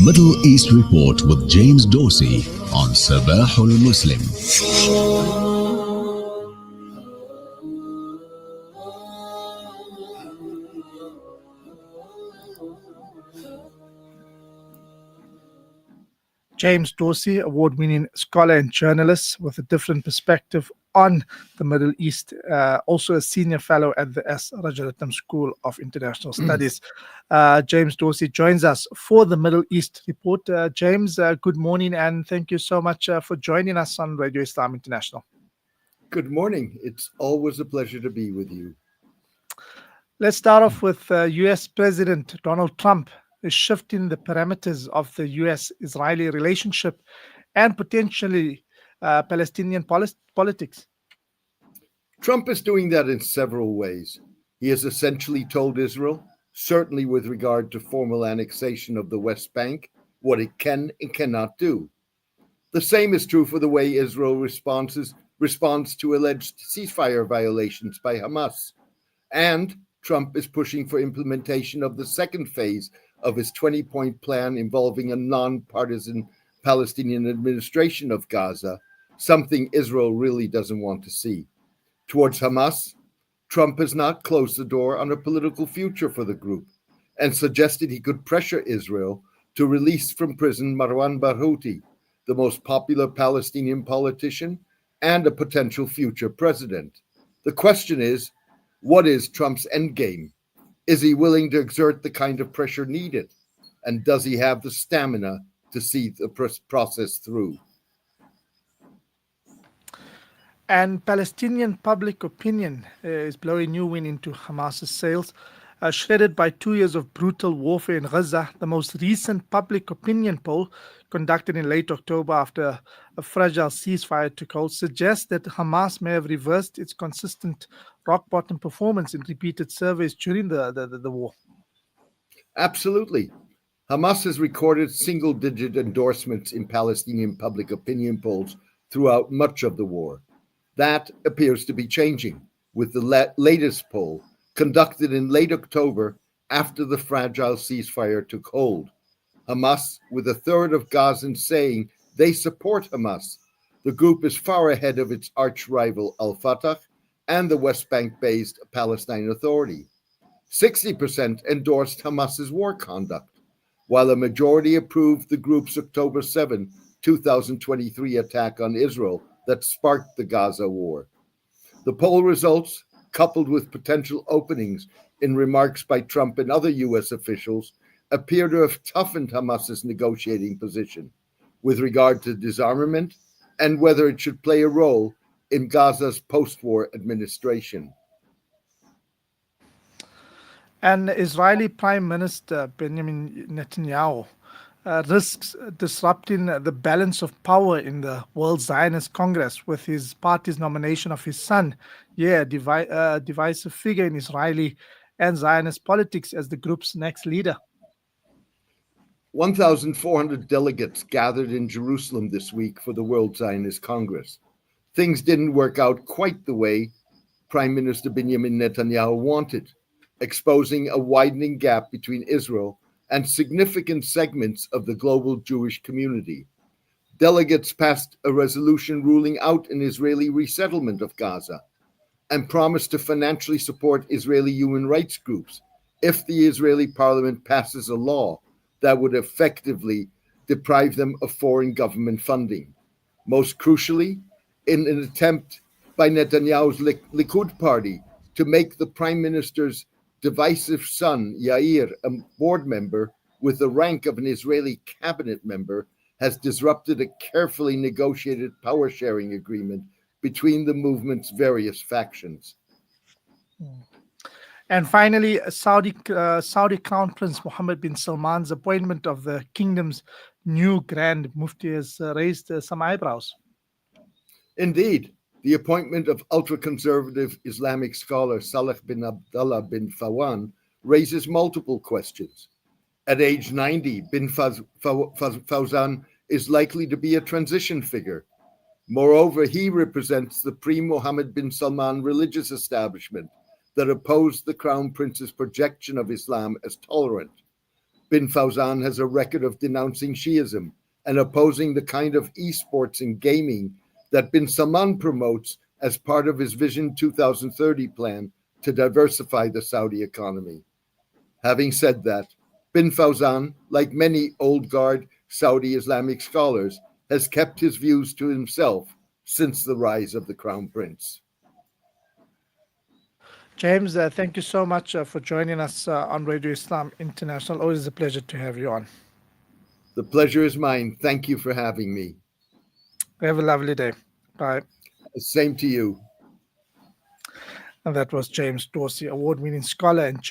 Middle East Report with James Dorsey on Sabahul Muslim. James Dorsey, award-winning scholar and journalist with a different perspective on the Middle East, also a senior fellow at the S. Rajaratnam School of International Studies. James Dorsey joins us for the Middle East Report. James, good morning, and thank you so much for joining us on Radio Islam International. Good morning. It's always a pleasure to be with you. Let's start off with U.S. President Donald Trump is shifting the parameters of the U.S.-Israeli relationship and potentially Palestinian politics. Trump is doing that in several ways. He has essentially told Israel, certainly with regard to formal annexation of the West Bank, what it can and cannot do. The same is true for the way Israel responds to alleged ceasefire violations by Hamas. And Trump is pushing for implementation of the second phase of his 20-point plan involving a non-partisan Palestinian administration of Gaza, something Israel really doesn't want to see. Towards Hamas, Trump has not closed the door on a political future for the group and suggested he could pressure Israel to release from prison Marwan Barghouti, the most popular Palestinian politician and a potential future president. The question is, what is Trump's endgame? Is he willing to exert the kind of pressure needed? And does he have the stamina to see the process through? And Palestinian public opinion is blowing new wind into Hamas's sails. Shredded by 2 years of brutal warfare in Gaza, the most recent public opinion poll conducted in late October after a fragile ceasefire took hold suggests that Hamas may have reversed its consistent rock-bottom performance in repeated surveys during the war. Absolutely. Hamas has recorded single-digit endorsements in Palestinian public opinion polls throughout much of the war. That appears to be changing with the latest poll conducted in late October after the fragile ceasefire took hold. Hamas, with a third of Gazans saying they support Hamas. The group is far ahead of its arch-rival al-Fatah and the West Bank-based Palestine Authority. 60% endorsed Hamas's war conduct, while a majority approved the group's October 7, 2023 attack on Israel that sparked the Gaza war. The poll results, coupled with potential openings in remarks by Trump and other U.S. officials, appear to have toughened Hamas's negotiating position with regard to disarmament and whether it should play a role in Gaza's post-war administration. And Israeli Prime Minister Benjamin Netanyahu risks disrupting the balance of power in the World Zionist Congress with his party's nomination of his son, a divisive figure in Israeli and Zionist politics, as the group's next leader. 1,400 delegates gathered in Jerusalem this week for the World Zionist Congress. Things didn't work out quite the way Prime Minister Benjamin Netanyahu wanted, exposing a widening gap between Israel and significant segments of the global Jewish community. Delegates passed a resolution ruling out an Israeli resettlement of Gaza and promised to financially support Israeli human rights groups if the Israeli parliament passes a law that would effectively deprive them of foreign government funding. Most crucially, in an attempt by Netanyahu's Likud party to make the prime minister's divisive son, Yair, a board member with the rank of an Israeli cabinet member, has disrupted a carefully negotiated power-sharing agreement between the movement's various factions. And finally, Saudi Crown Prince Mohammed bin Salman's appointment of the kingdom's new Grand Mufti has raised some eyebrows. Indeed, the appointment of ultra-conservative Islamic scholar Saleh bin Abdullah bin Fawzan raises multiple questions. At age 90, bin Fawzan is likely to be a transition figure. Moreover, he represents the pre-Mohammed bin Salman religious establishment that opposed the Crown Prince's projection of Islam as tolerant. Bin Fawzan has a record of denouncing Shiism and opposing the kind of esports and gaming that Bin Salman promotes as part of his Vision 2030 plan to diversify the Saudi economy. Having said that, Bin Fawzan, like many old guard Saudi Islamic scholars, has kept his views to himself since the rise of the Crown Prince. James, thank you so much for joining us on Radio Islam International. Always a pleasure to have you on. The pleasure is mine. Thank you for having me. Have a lovely day. Bye. Same to you. And that was James Dorsey, award-winning scholar and